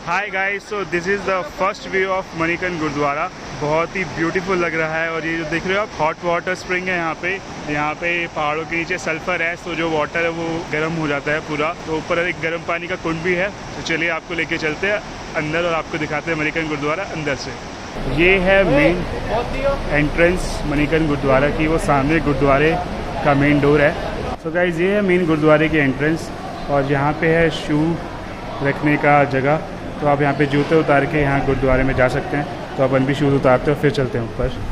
Hi guys, so this is the first view of Manikaran Gurudwara. बहुत ही beautiful लग रहा है। और ये जो देख रहे हो आप, हॉट वाटर स्प्रिंग है यहाँ पे पहाड़ों के नीचे सल्फर है, तो जो वाटर है वो गर्म हो जाता है पूरा। तो ऊपर एक गर्म पानी का कुंड भी है। तो चलिए आपको लेके चलते हैं अंदर और आपको दिखाते हैं मणिकर्ण गुरुद्वारा अंदर से। ये है मेन एंट्रेंस मणिकर्ण गुरुद्वारा की, वो सामने गुरुद्वारे का मेन डोर है। सो गाइस, ये है मेन गुरुद्वारे की एंट्रेंस और यहाँ पे है शू रखने का जगह। तो आप यहाँ पे जूते उतार के यहाँ गुरुद्वारे में जा सकते हैं। तो अपन भी शूज़ उतारते हैं फिर चलते हैं ऊपर।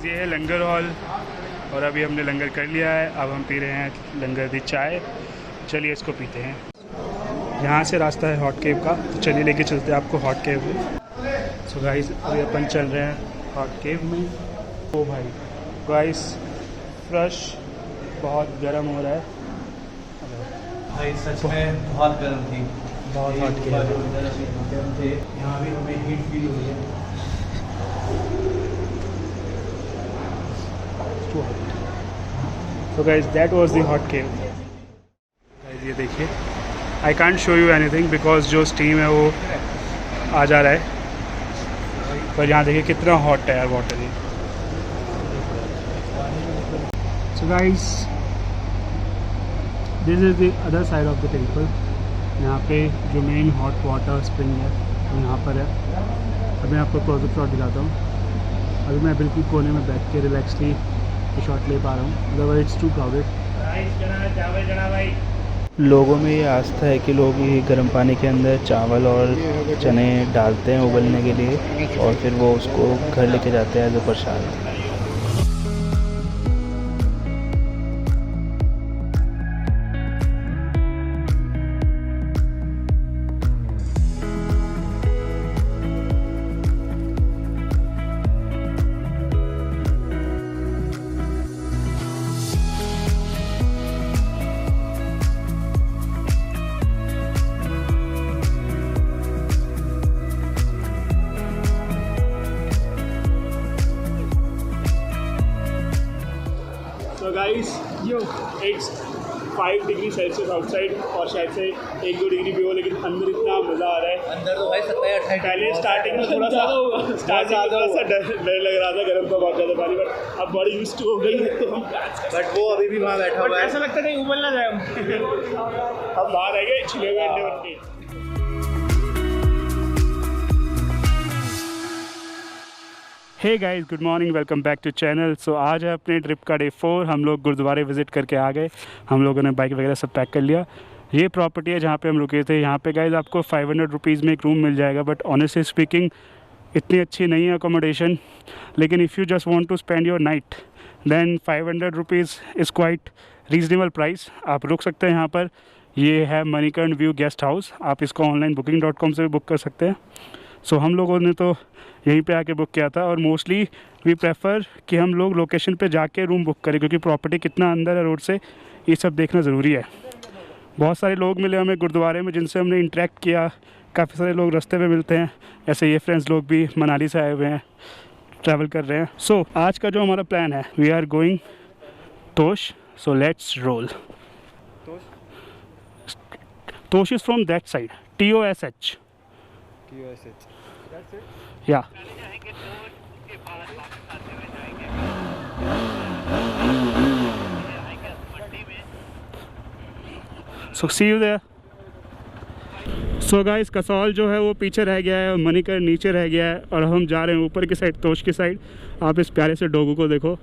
ये है लंगर हॉल और अभी हमने लंगर कर लिया है। अब हम पी रहे हैं लंगर दी चाय। चलिए इसको पीते हैं। यहाँ से रास्ता है हॉट केव का, तो चलिए लेके चलते हैं आपको हॉट केव में। सो गाइस, अभी अपन चल रहे हैं हॉट केव में। ओ भाई गाइस, फ्रेश बहुत गर्म हो रहा है भाई, सच में बहुत गर्म थी। बहुत हॉट केव थे, यहाँ भी हमें हीट फील हुई है। So guys, that was the hot cave. Guys, ये देखिए, I can't show you anything because जो स्टीम है वो आ जा रहा है। पर यहाँ देखिए कितना हॉट है यार वाटर ये। So guys, this is the other side of the temple. यहाँ पे जो मेन हॉट वाटर स्प्रिंग है वो यहाँ पर है। अब मैं आपको क्लोजअप शॉट दिखाता हूँ। अभी मैं बिल्कुल कोने में बैठ के रिलैक्सली शॉट ले पा रहा हूँ, अदरवाइज इट्स टू क्राउडेड। लोगों में ये आस्था है कि लोग ये गर्म पानी के अंदर चावल और चने डालते हैं उबलने के लिए और फिर वो उसको घर लेके जाते हैं as a prasad. So guys, it's 5 degree Celsius outside और शायद से 1-2 डिग्री भी हो, लेकिन अंदर इतना मज़ा आ रहा है। अंदर तो भाई 27-28 पहले स्टार्टिंग में थोड़ा सा डर लग रहा था, गर्म का बहुत ज़्यादा पानी, बट अब बॉडी यूज्ड टू हो गई है। तो बट वो अभी भी वहाँ बैठा हुआ है। ऐसा लगता है कहीं उबल ना जाए हम बाहर रह गए छिले हुए अंडे बन के। Hey guys, good morning, welcome back to channel. So आज है अपने ट्रिप का डे 4। हम लोग गुरुद्वारे विज़िट करके आ गए। हम लोगों ने बाइक वगैरह सब पैक कर लिया। ये प्रॉपर्टी है जहाँ पे हम रुके थे। यहाँ पे गाइस आपको 500 रुपीज़ में एक रूम मिल जाएगा, बट ऑनेस्टली स्पीकिंग इतनी अच्छी नहीं है अकोमोडेशन। लेकिन if you just want to spend your night then 500 rupees is quite reasonable price. आप रुक सकते हैं यहाँ पर। ये है मणिकर्ण व्यू गेस्ट हाउस। आप इसको ऑनलाइन booking.com से भी बुक कर सकते हैं। सो हम लोगों ने तो यहीं पे आके बुक किया था और मोस्टली वी प्रेफर कि हम लोग लोकेशन पे जाके रूम बुक करें, क्योंकि प्रॉपर्टी कितना अंदर है रोड से, ये सब देखना ज़रूरी है। बहुत सारे लोग मिले हमें गुरुद्वारे में जिनसे हमने इंटरेक्ट किया। काफ़ी सारे लोग रास्ते पे मिलते हैं, ऐसे ये फ्रेंड्स लोग भी मनाली से आए हुए हैं, ट्रैवल कर रहे हैं। सो आज का जो हमारा प्लान है, we are going Tosh. So let's roll. Tosh is from that side, TOSH। Yeah so see you there. So guys, Kasol जो है वो पीछे रह गया है और मणिकर्ण नीचे रह गया है और हम जा रहे हैं ऊपर की साइड, तोश की साइड। आप इस प्यारे से डॉगू को देखो।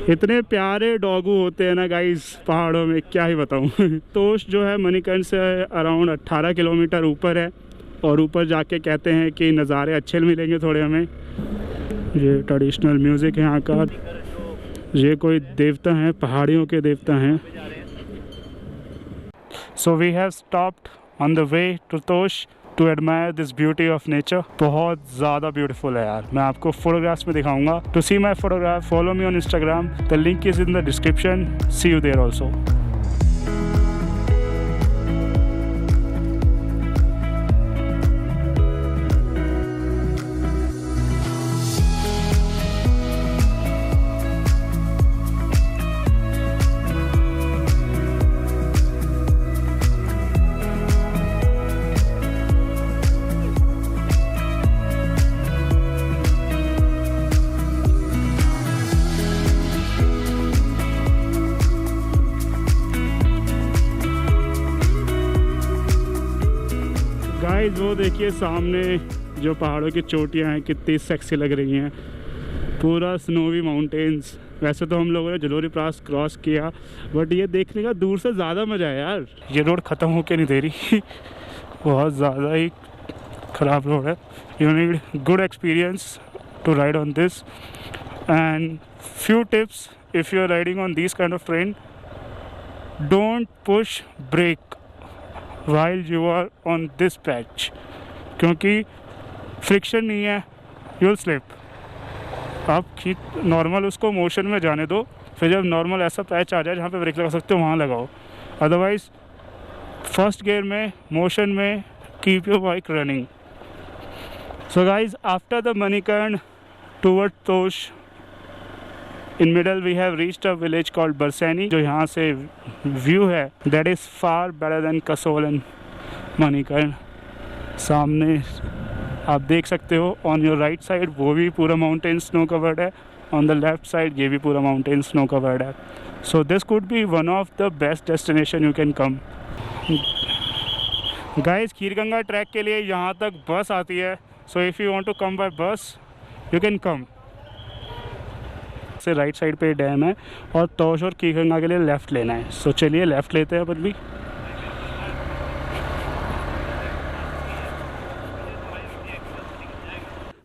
इतने प्यारे डॉगू होते हैं ना गाइस पहाड़ों में, क्या ही बताऊं। तोश जो है मणिकर्ण से अराउंड 18 किलोमीटर ऊपर है और ऊपर जाके कहते हैं कि नज़ारे अच्छे मिलेंगे थोड़े हमें। ये ट्रेडिशनल म्यूज़िक है यहाँ का। ये कोई देवता हैं, पहाड़ियों के देवता हैं। So we have stopped on the way to Tosh to admire this beauty of nature. बहुत ज़्यादा ब्यूटीफुल है यार। मैं आपको फोटोग्राफ्स में दिखाऊंगा। To see my photograph follow me on Instagram, the link is in the description. See you there also. Guys वो देखिए सामने जो पहाड़ों की चोटियां हैं कितनी सेक्सी लग रही हैं। पूरा स्नोवी माउंटेन्स। वैसे तो हम लोगों ने जलोरी पास क्रॉस किया, बट ये देखने का दूर से ज़्यादा मज़ा है यार। ये रोड ख़त्म होके नहीं दे रही बहुत ज़्यादा ही ख़राब रोड है। You need good experience to ride on this. And few tips if you are riding on this kind of train, don't push brake while you are on this patch, क्योंकि friction नहीं है, you'll slip। आप normal उसको motion में जाने दो, फिर जब नॉर्मल ऐसा पैच आ जाए जहाँ पे ब्रेक लगा सकते हो वहाँ लगाओ। अदरवाइज फर्स्ट गियर में मोशन में keep your bike running. So guys after the Manikaran toward Tosh, in middle we have reached a village called Barsani। जो यहाँ से व्यू है that is far better than Kasol and Manikaran. सामने आप देख सकते हो ऑन योर राइट साइड वो भी पूरा माउंटेन स्नो कवर्ड है, ऑन द लेफ्ट साइड ये भी पूरा माउंटेन स्नो कवर्ड है। So this could be one of the best destination you can come. Guys Kheerganga trek के लिए यहाँ तक बस आती है। So if you want to come by bus you can come. से राइट साइड पे dam है और तोश और खीरगंगा के लिए लेफ़्ट लेना है। सो चलिए लेफ़्ट लेते हैं अपन भी।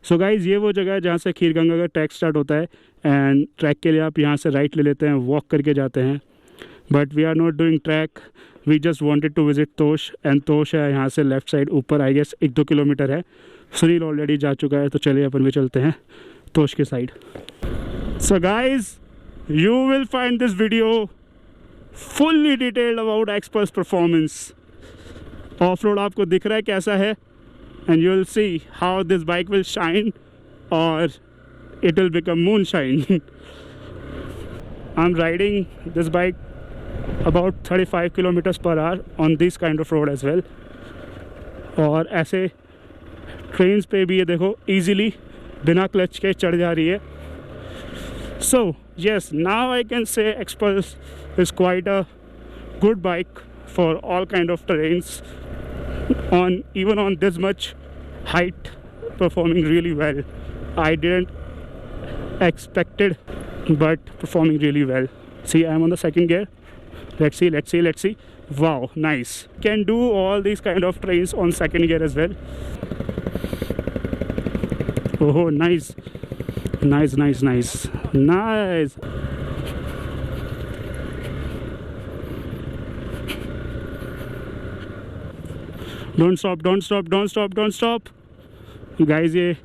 सो गाइज़ ये वो जगह है जहाँ से खीरगंगा का ट्रैक स्टार्ट होता है। एंड ट्रैक के लिए आप यहाँ से राइट ले लेते हैं, वॉक करके जाते हैं। But we are not doing trek, we just wanted to visit Tosh. And Tosh है यहाँ से लेफ़्ट साइड ऊपर, आई गेस 1-2 किलोमीटर है। सुनील ऑलरेडी जा चुका है, तो चलिए अपन भी चलते हैं तोश के side. So guys, you will find this video fully detailed about Xpulse performance. Off-road आपको दिख रहा है कैसा है, and you will see how this bike will shine or it will become moonshine. I'm riding this bike about 35 kilometers per hour on this kind of road as well. और ऐसे trains पे भी ये देखो easily बिना clutch के चढ़ जा रही है। So yes, now I can say Xpulse is quite a good bike for all kind of terrains, on even on this much height, performing really well. I didn't expected, but performing really well. See, I'm on the second gear. Let's see. Wow, nice. Can do all these kind of trains on second gear as well. Oh, nice. Nice. Don't stop. Guys, ये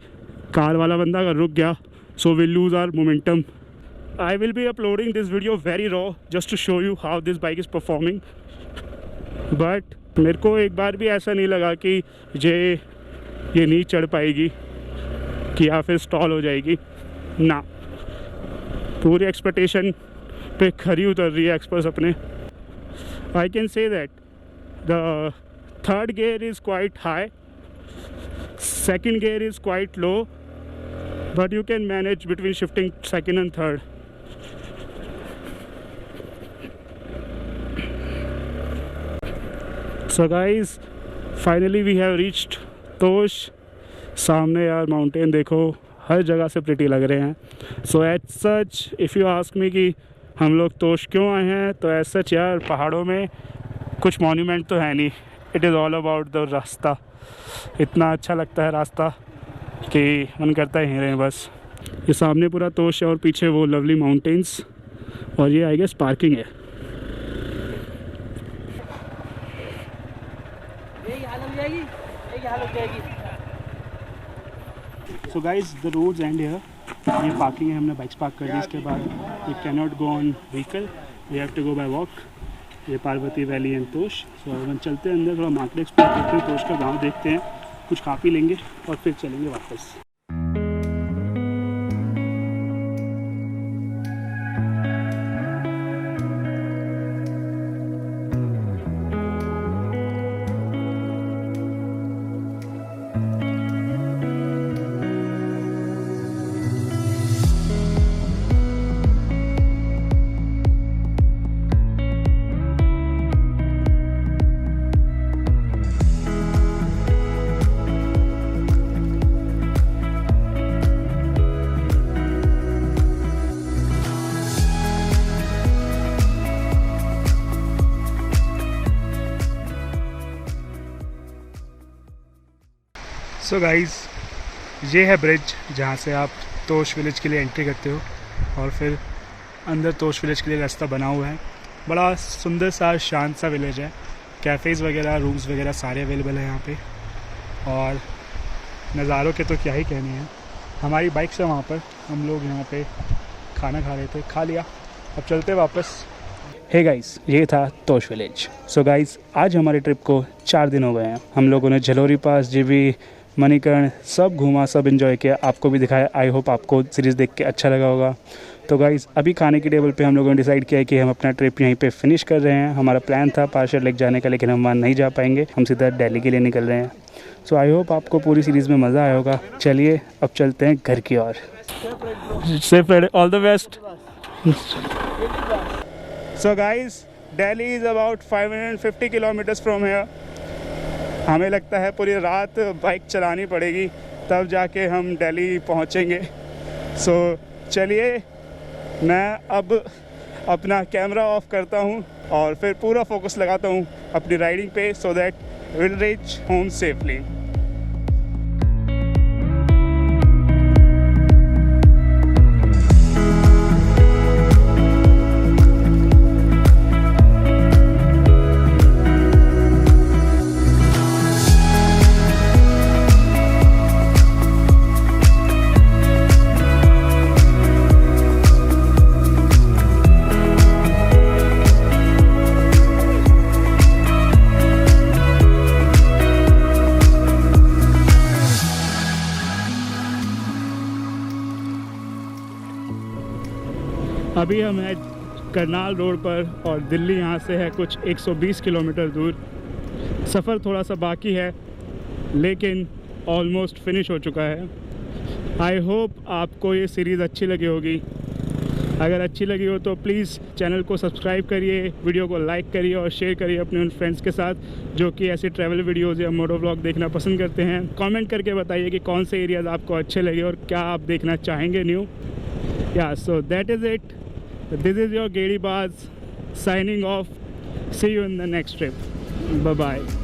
car वाला बंदा अगर रुक गया, so we'll lose our momentum. I will be uploading this video very raw just to show you how this bike is performing. But मेरे को एक बार भी ऐसा नहीं लगा कि ये नहीं चढ़ पाएगी कि या फिर स्टॉल हो जाएगी ना। पूरी एक्सपेक्टेशन पे खरी उतर रही है Xpulse अपने। I can say that the third gear is quite high, second gear is quite low, but you can manage between shifting second and third. So guys finally we have reached Tosh. सामने यार mountain देखो, हर जगह से pretty लग रहे हैं। So as such if you ask me कि हम लोग तोश क्यों आए हैं, तो एज सच यार पहाड़ों में कुछ मॉन्यूमेंट तो है नहीं, it is all about the रास्ता। इतना अच्छा लगता है रास्ता कि मन करता है यहीं रहें बस। ये सामने पूरा तोश है और पीछे वो लवली माउंटेन्स, और ये आई गेस पार्किंग है। So guys the roads end here, ये पार्किंग है, हमने बाइक्स पार्क कर दी। इसके बाद you can not go on vehicle, you have to go by walk. ये Parvati valley and Tosh. So हम चलते हैं अंदर, थोड़ा मार्केट एक्सप्लोर करते हैं, तोश का गांव देखते हैं, कुछ खा पी लेंगे और फिर चलेंगे वापस। सो गाइज़, ये है ब्रिज जहाँ से आप तोश विलेज के लिए एंट्री करते हो, और फिर अंदर तोश विलेज के लिए रास्ता बना हुआ है। बड़ा सुंदर सा शांत सा विलेज है, कैफ़ेज़ वगैरह, रूम्स वगैरह सारे अवेलेबल हैं यहाँ पे, और नज़ारों के तो क्या ही कहने हैं। हमारी बाइक से वहाँ पर हम लोग यहाँ पे खाना खा रहे थे, खा लिया, अब चलते वापस। हे गाइस, ये था तोश विलेज। सो गाइस, आज हमारी ट्रिप को 4 दिन हो गए हैं। हम लोगों ने झलोरी पास, जीबी, मणिकर्ण सब घूमा, सब एंजॉय किया, आपको भी दिखाया। आई होप आपको सीरीज़ देख के अच्छा लगा होगा। तो गाइज़, अभी खाने की टेबल पे हम लोगों ने डिसाइड किया है कि हम अपना ट्रिप यहीं पे फिनिश कर रहे हैं। हमारा प्लान था पार्शल लेक जाने का, लेकिन हम वहाँ नहीं जा पाएंगे, हम सीधा दिल्ली के लिए निकल रहे हैं। सो आई होप आपको पूरी सीरीज़ में मज़ा आया होगा। चलिए अब चलते हैं घर की ओर। Safe, all the best. So guys, Delhi is about 550 kilometres from here. हमें लगता है पूरी रात बाइक चलानी पड़ेगी, तब जाके हम दिल्ली पहुंचेंगे। सो चलिए, मैं अब अपना कैमरा ऑफ करता हूं और फिर पूरा फोकस लगाता हूं अपनी राइडिंग पे, so that will reach home safely. अभी हम हैं करनाल रोड पर, और दिल्ली यहाँ से है कुछ 120 किलोमीटर दूर। सफ़र थोड़ा सा बाकी है, लेकिन ऑलमोस्ट फिनिश हो चुका है। आई होप आपको ये सीरीज़ अच्छी लगी होगी। अगर अच्छी लगी हो तो प्लीज़ चैनल को सब्सक्राइब करिए, वीडियो को लाइक करिए और शेयर करिए अपने उन फ्रेंड्स के साथ जो कि ऐसे ट्रैवल वीडियोज़ या मोटो व्लॉग देखना पसंद करते हैं। कमेंट करके बताइए कि कौन से एरियाज़ आपको अच्छे लगे और क्या आप देखना चाहेंगे न्यू। या so that is it. This is your Gary Baz signing off. See you in the next trip. Bye bye.